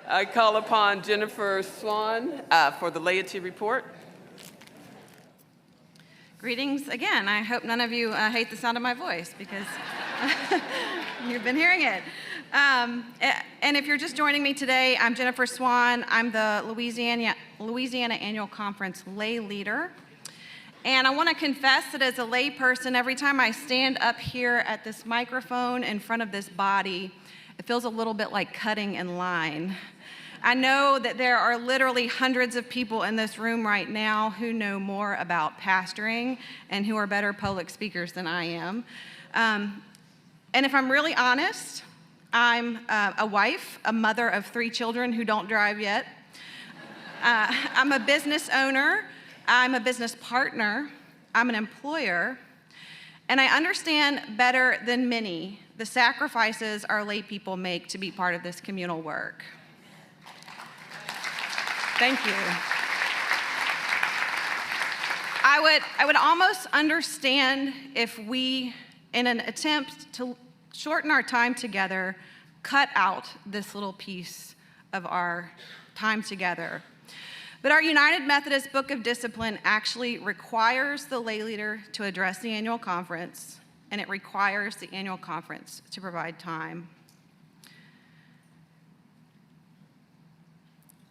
I call upon Jennifer Swan for the Laity report. Greetings again. I hope none of you hate the sound of my voice because you've been hearing it. And if you're just joining me today, I'm Jennifer Swan. I'm the Louisiana Annual Conference lay leader. And I want to confess that as a lay person, every time I stand up here at this microphone in front of this body, it feels a little bit like cutting in line. I know that there are literally hundreds of people in this room right now who know more about pastoring and who are better public speakers than I am. And if I'm really honest, I'm a wife, a mother of 3 children who don't drive yet. I'm a business owner. I'm a business partner. I'm an employer. And I understand better than many the sacrifices our lay people make to be part of this communal work. Thank you. I would almost understand if we, in an attempt to shorten our time together, cut out this little piece of our time together. But our United Methodist Book of Discipline actually requires the lay leader to address the annual conference, and it requires the annual conference to provide time.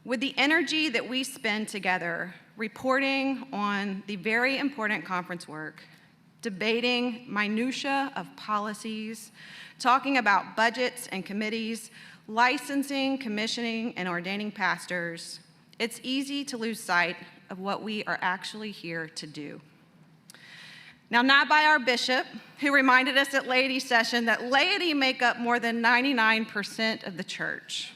With the energy that we spend together reporting on the very important conference work, debating minutia of policies, talking about budgets and committees, licensing, commissioning, and ordaining pastors, it's easy to lose sight of what we are actually here to do. Now, not by our bishop, who reminded us at Laity session that laity make up more than 99% of the church.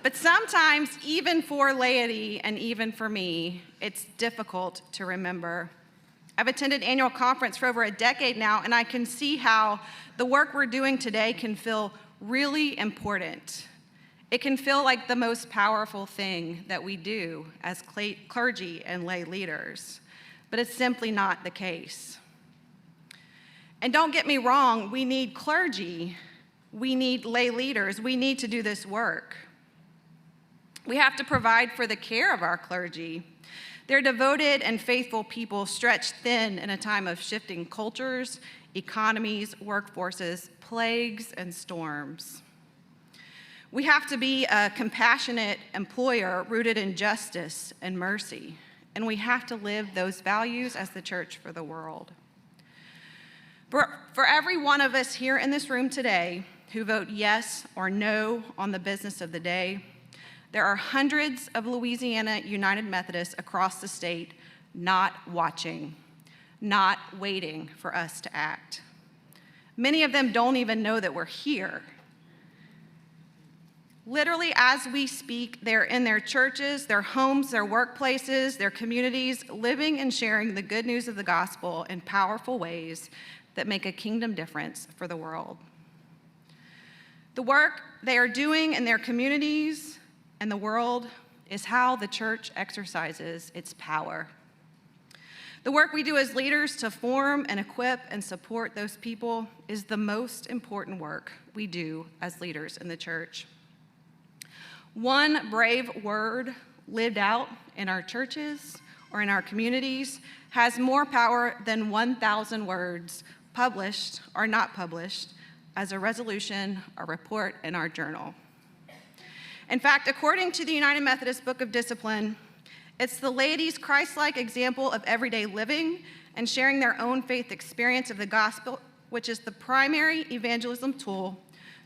But sometimes, even for laity and even for me, it's difficult to remember. I've attended annual conference for over a decade now, and I can see how the work we're doing today can feel really important. It can feel like the most powerful thing that we do as clergy and lay leaders, but it's simply not the case. And don't get me wrong, we need clergy, we need lay leaders, we need to do this work. We have to provide for the care of our clergy. They're devoted and faithful people stretched thin in a time of shifting cultures, economies, workforces, plagues, and storms. We have to be a compassionate employer rooted in justice and mercy, and we have to live those values as the church for the world. For every one of us here in this room today who vote yes or no on the business of the day, there are hundreds of Louisiana United Methodists across the state not watching, not waiting for us to act. Many of them don't even know that we're here. Literally, as we speak, they're in their churches, their homes, their workplaces, their communities, living and sharing the good news of the gospel in powerful ways that make a kingdom difference for the world. The work they are doing in their communities and the world is how the church exercises its power. The work we do as leaders to form and equip and support those people is the most important work we do as leaders in the church. One brave word lived out in our churches or in our communities has more power than 1,000 words published or not published as a resolution or report in our journal. In fact, according to the United Methodist Book of Discipline, it's the laity's Christ-like example of everyday living and sharing their own faith experience of the gospel, which is the primary evangelism tool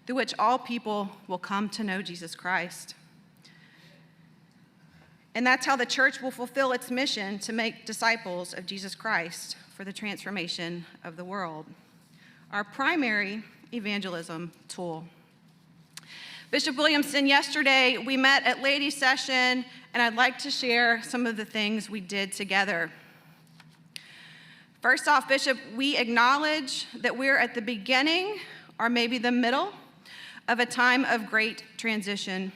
through which all people will come to know Jesus Christ. And that's how the church will fulfill its mission to make disciples of Jesus Christ for the transformation of the world. Our primary evangelism tool. Bishop Williamson, yesterday we met at Laity session, and I'd like to share some of the things we did together. First off, Bishop, we acknowledge that we're at the beginning, or maybe the middle, of a time of great transition.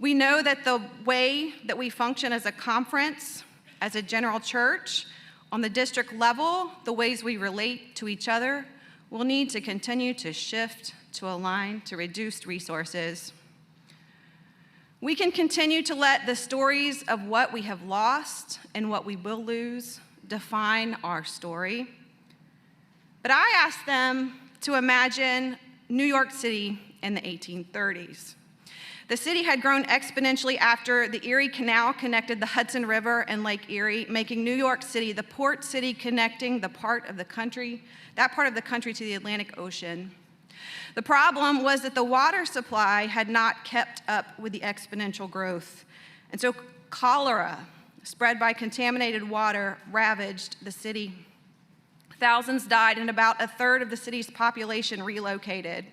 We know that the way that we function as a conference, as a general church, on the district level, the ways we relate to each other, will need to continue to shift, to align, to reduce resources. We can continue to let the stories of what we have lost and what we will lose define our story. But I asked them to imagine New York City in the 1830s. The city had grown exponentially after the Erie Canal connected the Hudson River and Lake Erie, making New York City the port city connecting that part of the country to the Atlantic Ocean. The problem was that the water supply had not kept up with the exponential growth. And so cholera, spread by contaminated water, ravaged the city. Thousands died, and about a third of the city's population relocated.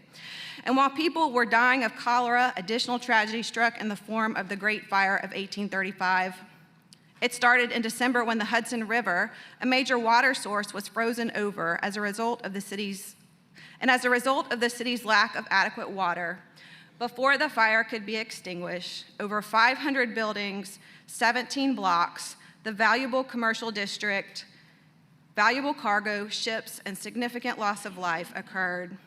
And while people were dying of cholera, additional tragedy struck in the form of the Great Fire of 1835. It started in December when the Hudson River, a major water source, was frozen over as a result of the city's lack of adequate water. Before the fire could be extinguished, over 500 buildings, 17 blocks, the valuable commercial district, valuable cargo, ships, and significant loss of life occurred.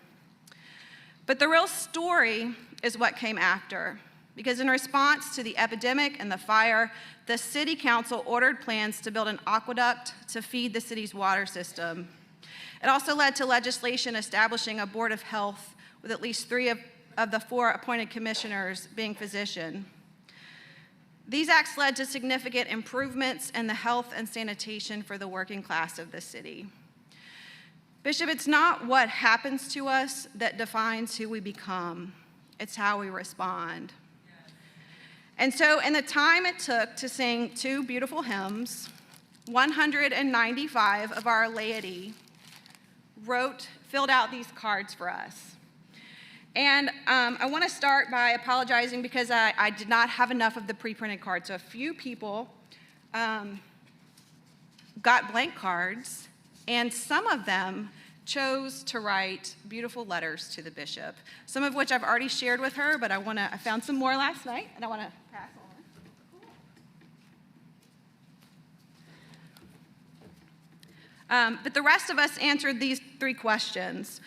But the real story is what came after, because in response to the epidemic and the fire, the city council ordered plans to build an aqueduct to feed the city's water system. It also led to legislation establishing a board of health with at least 3 of the 4 appointed commissioners being physicians. These acts led to significant improvements in the health and sanitation for the working class of the city. Bishop, it's not what happens to us that defines who we become. It's how we respond. And so in the time it took to sing 2 beautiful hymns, 195 of our laity filled out these cards for us. And I want to start by apologizing because I did not have enough of the pre-printed cards. So a few people got blank cards, and some of them chose to write beautiful letters to the bishop, some of which I've already shared with her, but I found some more last night, and I want to pass on. But the rest of us answered these 3 questions.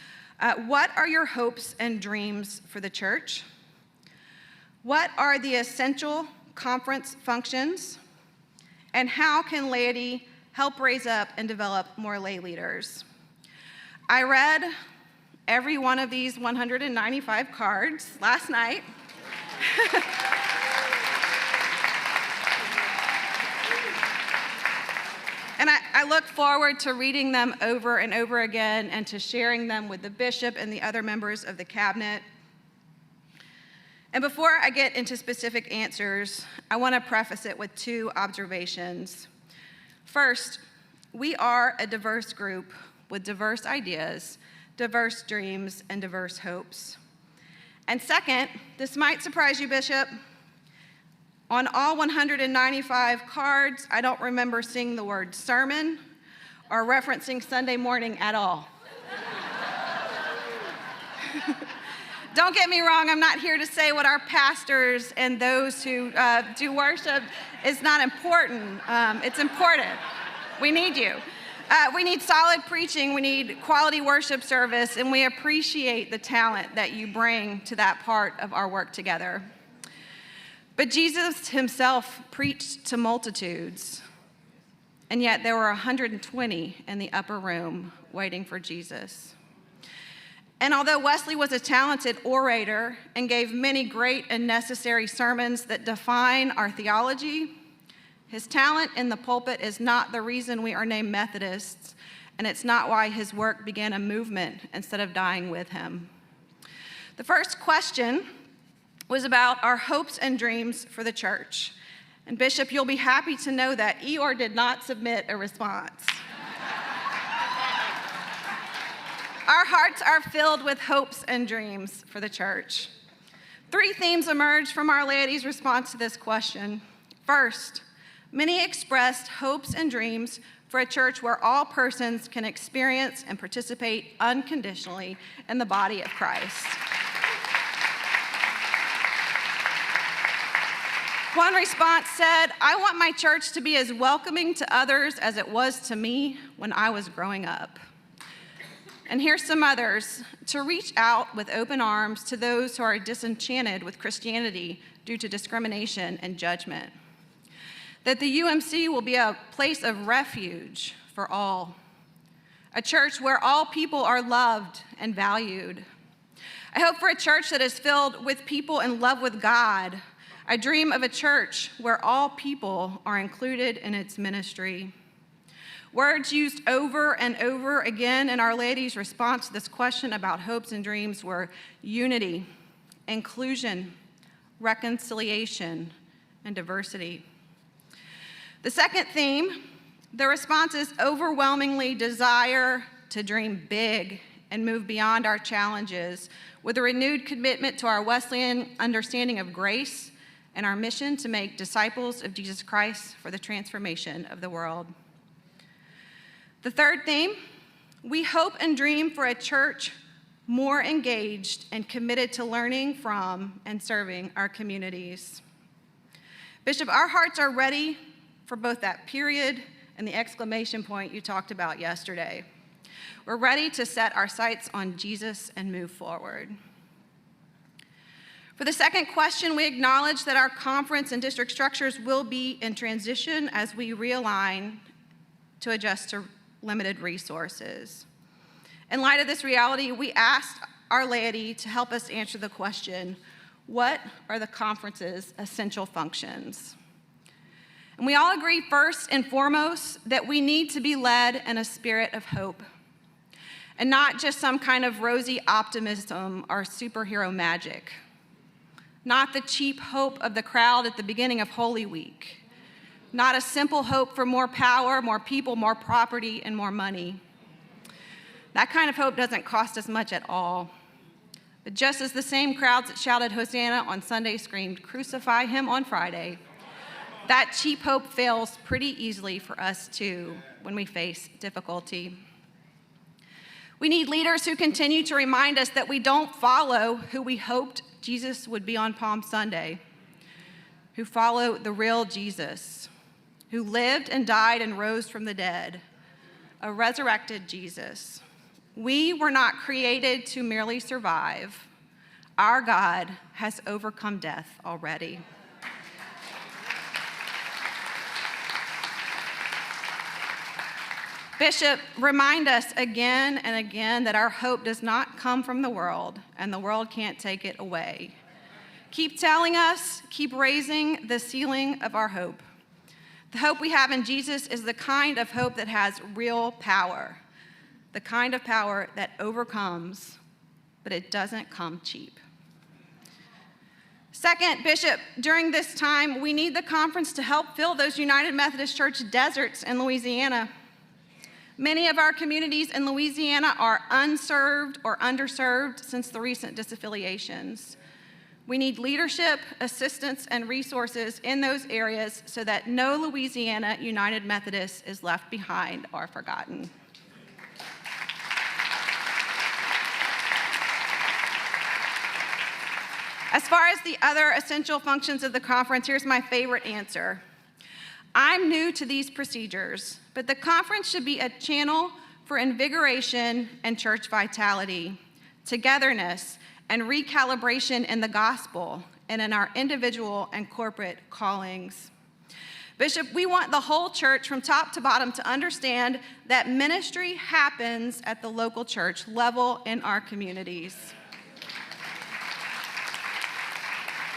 What are your hopes and dreams for the church? What are the essential conference functions? And how can laity help raise up and develop more lay leaders? I read every one of these 195 cards last night. And I look forward to reading them over and over again and to sharing them with the bishop and the other members of the cabinet. And before I get into specific answers, I want to preface it with 2 observations. First, we are a diverse group with diverse ideas, diverse dreams, and diverse hopes. And second, this might surprise you, Bishop, on all 195 cards, I don't remember seeing the word sermon or referencing Sunday morning at all. Don't get me wrong, I'm not here to say what our pastors and those who do worship is not important. It's important. We need you. We need solid preaching, we need quality worship service, and we appreciate the talent that you bring to that part of our work together. But Jesus himself preached to multitudes, and yet there were 120 in the upper room waiting for Jesus. And although Wesley was a talented orator and gave many great and necessary sermons that define our theology, his talent in the pulpit is not the reason we are named Methodists, and it's not why his work began a movement instead of dying with him. The first question was about our hopes and dreams for the church. And Bishop, you'll be happy to know that Eeyore did not submit a response. Our hearts are filled with hopes and dreams for the church. 3 themes emerged from our laity's response to this question. First, many expressed hopes and dreams for a church where all persons can experience and participate unconditionally in the body of Christ. One response said, I want my church to be as welcoming to others as it was to me when I was growing up. And here's some others: to reach out with open arms to those who are disenchanted with Christianity due to discrimination and judgment. That the UMC will be a place of refuge for all, a church where all people are loved and valued. I hope for a church that is filled with people in love with God. I dream of a church where all people are included in its ministry. Words used over and over again in Our Laity's response to this question about hopes and dreams were unity, inclusion, reconciliation, and diversity. The second theme, the response is overwhelmingly desire to dream big and move beyond our challenges with a renewed commitment to our Wesleyan understanding of grace and our mission to make disciples of Jesus Christ for the transformation of the world. The third theme, we hope and dream for a church more engaged and committed to learning from and serving our communities. Bishop, our hearts are ready for both that period and the exclamation point you talked about yesterday. We're ready to set our sights on Jesus and move forward. For the second question, we acknowledge that our conference and district structures will be in transition as we realign to adjust to limited resources. In light of this reality, we asked our laity to help us answer the question, what are the conference's essential functions? And we all agree first and foremost that we need to be led in a spirit of hope, and not just some kind of rosy optimism or superhero magic, not the cheap hope of the crowd at the beginning of Holy Week, not a simple hope for more power, more people, more property, and more money. That kind of hope doesn't cost us much at all. But just as the same crowds that shouted Hosanna on Sunday screamed, "Crucify him" on Friday, that cheap hope fails pretty easily for us too when we face difficulty. We need leaders who continue to remind us that we don't follow who we hoped Jesus would be on Palm Sunday, who follow the real Jesus, who lived and died and rose from the dead, a resurrected Jesus. We were not created to merely survive. Our God has overcome death already. Bishop, remind us again and again that our hope does not come from the world, and the world can't take it away. Keep telling us, keep raising the ceiling of our hope. The hope we have in Jesus is the kind of hope that has real power, the kind of power that overcomes, but it doesn't come cheap. Second, Bishop, during this time, we need the conference to help fill those United Methodist Church deserts in Louisiana. Many of our communities in Louisiana are unserved or underserved since the recent disaffiliations. We need leadership, assistance, and resources in those areas so that no Louisiana United Methodist is left behind or forgotten. As far as the other essential functions of the conference, here's my favorite answer. I'm new to these procedures, but the conference should be a channel for invigoration and church vitality, togetherness, and recalibration in the gospel and in our individual and corporate callings. Bishop, we want the whole church from top to bottom to understand that ministry happens at the local church level in our communities.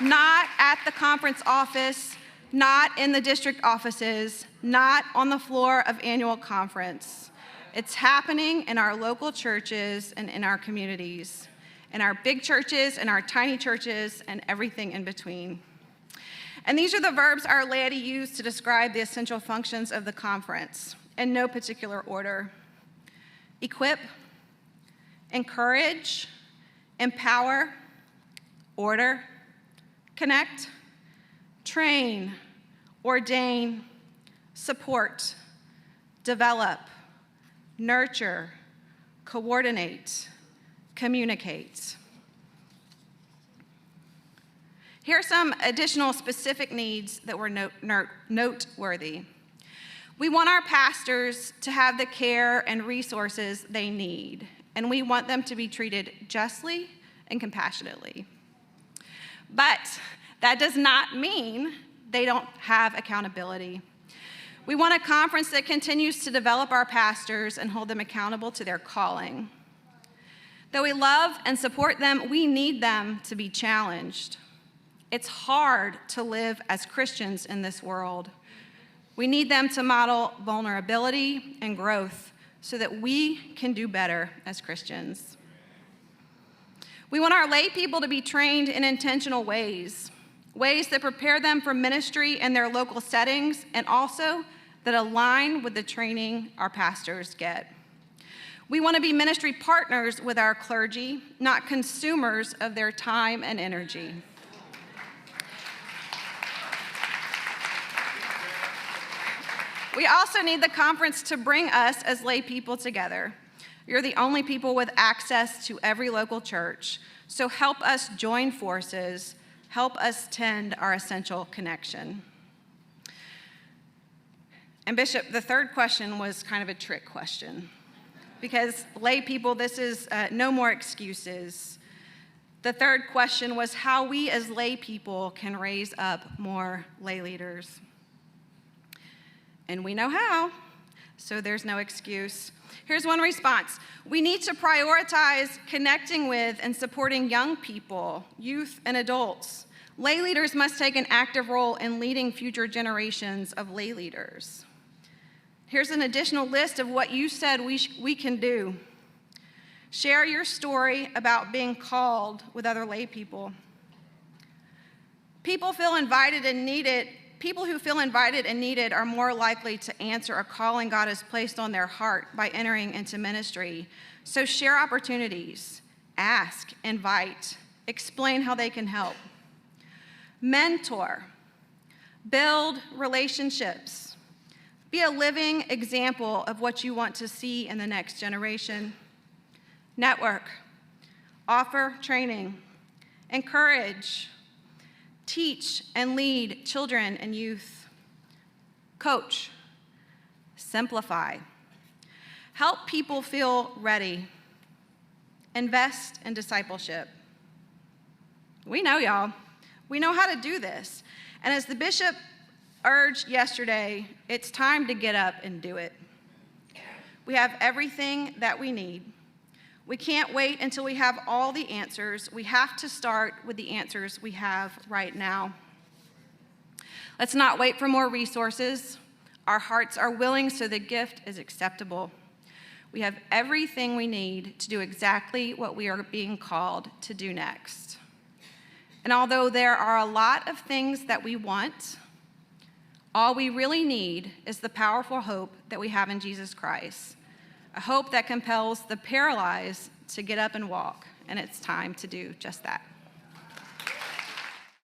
Not at the conference office, not in the district offices, not on the floor of annual conference. It's happening in our local churches and in our communities, in our big churches, in our tiny churches, and everything in between. And these are the verbs our laity used to describe the essential functions of the conference, in no particular order. Equip, encourage, empower, order, connect, train, ordain, support, develop, nurture, coordinate, communicate. Here are some additional specific needs that were noteworthy. We want our pastors to have the care and resources they need and we want them to be treated justly and compassionately. But that does not mean they don't have accountability. We want a conference that continues to develop our pastors and hold them accountable to their calling. Though we love and support them, we need them to be challenged. It's hard to live as Christians in this world. We need them to model vulnerability and growth so that we can do better as Christians. We want our lay people to be trained in intentional ways that prepare them for ministry in their local settings and also that align with the training our pastors get. We want to be ministry partners with our clergy, not consumers of their time and energy. We also need the conference to bring us as lay people together. You're the only people with access to every local church, so help us join forces, help us tend our essential connection. And Bishop, the third question was kind of a trick question, because lay people, this is no more excuses. The third question was how we as lay people can raise up more lay leaders. And we know how, so there's no excuse. Here's one response. We need to prioritize connecting with and supporting young people, youth, and adults. Lay leaders must take an active role in leading future generations of lay leaders. Here's an additional list of what you said we can do. Share your story about being called with other lay people. People who feel invited and needed are more likely to answer a calling God has placed on their heart by entering into ministry. So share opportunities, ask, invite, explain how they can help. Mentor, build relationships. Be a living example of what you want to see in the next generation. Network, offer training, encourage, teach and lead children and youth. Coach, simplify. Help people feel ready. Invest in discipleship. We know, y'all. We know how to do this. And as the bishop urged yesterday, it's time to get up and do it. We have everything that we need. We can't wait until we have all the answers. We have to start with the answers we have right now. Let's not wait for more resources. Our hearts are willing, so the gift is acceptable. We have everything we need to do exactly what we are being called to do next. And although there are a lot of things that we want, all we really need is the powerful hope that we have in Jesus Christ. A hope that compels the paralyzed to get up and walk, and it's time to do just that.